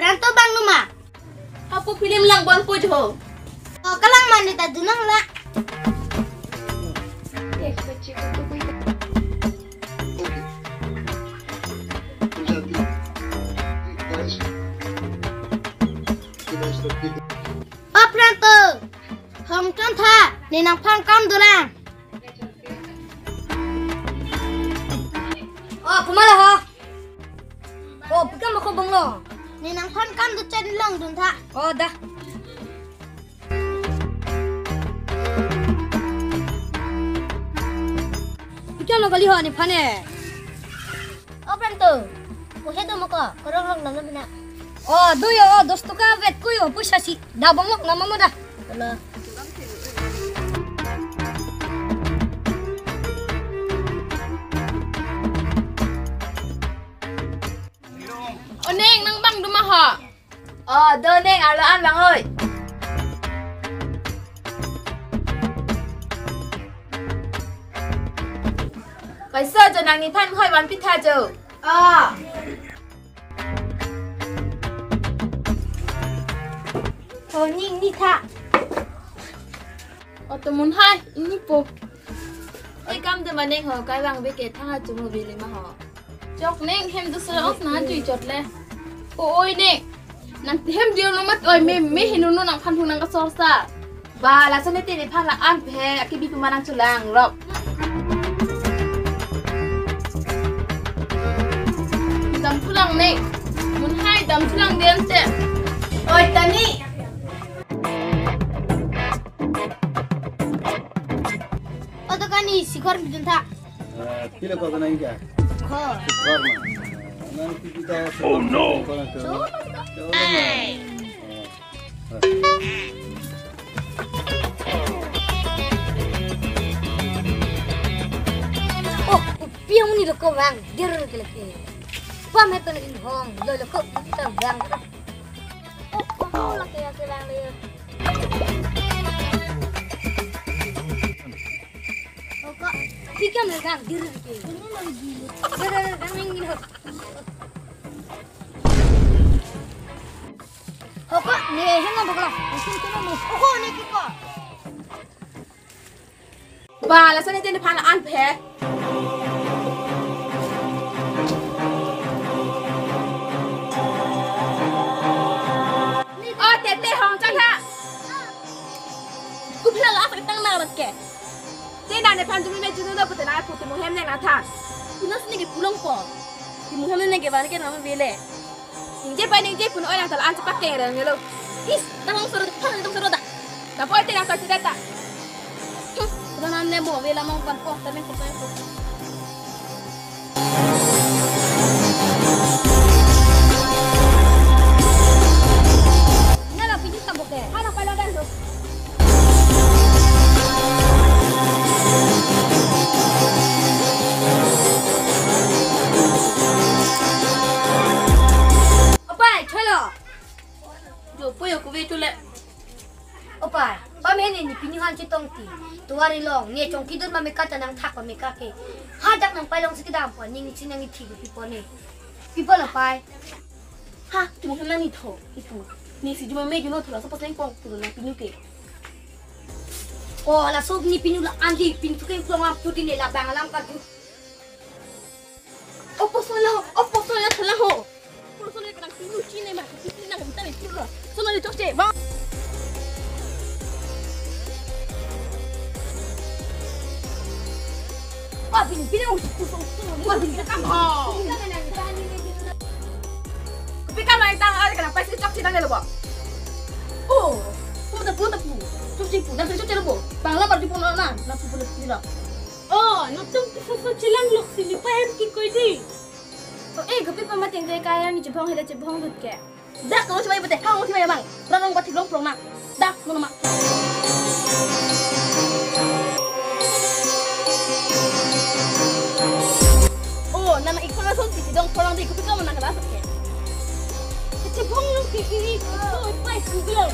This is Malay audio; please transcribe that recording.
Pranto bang numa. Aku film lang buang po jo. Oh, kalang manita dunang la. Oh, Pranto. Hong chon tha, ni nang phang kam dulang. Oh, kumala ha. Oh, bigyan mo ko bang lo. Ni nang phang kam du chen long dun tha. Oh, dah. Bigyan mo kali ho ni pane. Oh, Pranto. Mo hedo mo ko, korong rong nam na. Oh, duyo oh, dos tuka vet kuyo pusa si. Dah bang mo ngam mo dah. Ala. Neng nang bang duma ha. Đơ neng alaan bang ơi. Bây giờ cho nàng nhìn thanh hơi bắn pizza chờ. Ning ni tha. Tôi muốn hai, ini po. Ê cam từ mà neng hở cái bang với cái thang chúng một vì mà họ. Chọc neng hem tu sơ ốc ná chui chọt le. Ôi neng, nàng hem điều nó mất ơi mê hình nó nàng phan phung nàng cái sor sa. Và là sao nên tiền phan là ăn phê, cái bi mà nàng chụp làng rồi. Dầm pulang neng, muốn hai dầm pulang đến thế. Ôi tani. Oh, to kani sikor bidun tha. Kilo kau kena ingat. Kho. Korma. Nanti kita. Oh no. Oh, piang ni lo ko bang. Dir ke laki. Pam heto ni hong, lo ko kita bang. Oh, laki ya kelang dia. Bigyan mo bang dir ke. Dir bang ni ho. Hoko ni henga bokla. Usin kena mo. Oh, ni kiko. Và là sao nên tiền phan là ăn phê. Tete hong chăng ha. Cứ phê là ác tăng nào là kẻ. Thế nào để phan chúng mình chúng nó bữa nay phụ thì muốn hem này là thằng. Thì nó sẽ cái phụ lông cỏ. Thì muốn hem này cái vào cái nó về lệ. Những cái phụ nó là thằng ăn chắc kẹt rồi nghe đâu. Is, đang không sửa thằng đang sửa đó. Đã phải tiền nào sao chỉ đây ta. Nó nằm nè bộ về là mong quan phong, ta nên phải có. Nala pijit tambok ke. Hai nak phải lo đây rồi. Opai, chalo. Rồi bây giờ cô về chỗ lệ. Opai, ba me ni piningan chitong ti. Tuwari long, ni chong kidun ma me kata nang thak ma me ka ke. Hadak nang pailong sikidam po ning sinang iti ko pipo ni. Pipo la pai. Ha, chúng mình đang đi thổ, đi thổ. Nè sĩ chúng mình chúng nó thổ là sắp tới quăng từ là pinu kì. Oh, la sob ni pinu la andi pin tu ke plong puti ni la bang alam ka tu. Opo soalnya telah ho. Kalau soalnya kena pinu cina mah, pinu nak kita ni pinu lah. Soalnya cok cek bang. Wah, pinu kusung. Wah, bisa kamu. Tapi kan lain tangan ada kenapa sih cok cina ni lo bang? Oh, kamu tepu. Cok cek pun, dah cok cek lo bang. Bangla baru dipun orang, nak pun tidak. Oh, notong so chilang lok sini paham ki koi di. Tapi pemating dia kaya ni jepang hela jepang tu ke. Dah kalau cuma ibu teh, hang cuma ya bang. Orang buat tilong pelong mak. Dah, mana mak. Oh, nama ikon langsung ti dong pelong di kuping kamu nak rasa ke. Jepang lok ki ini. Oh, pai suglo.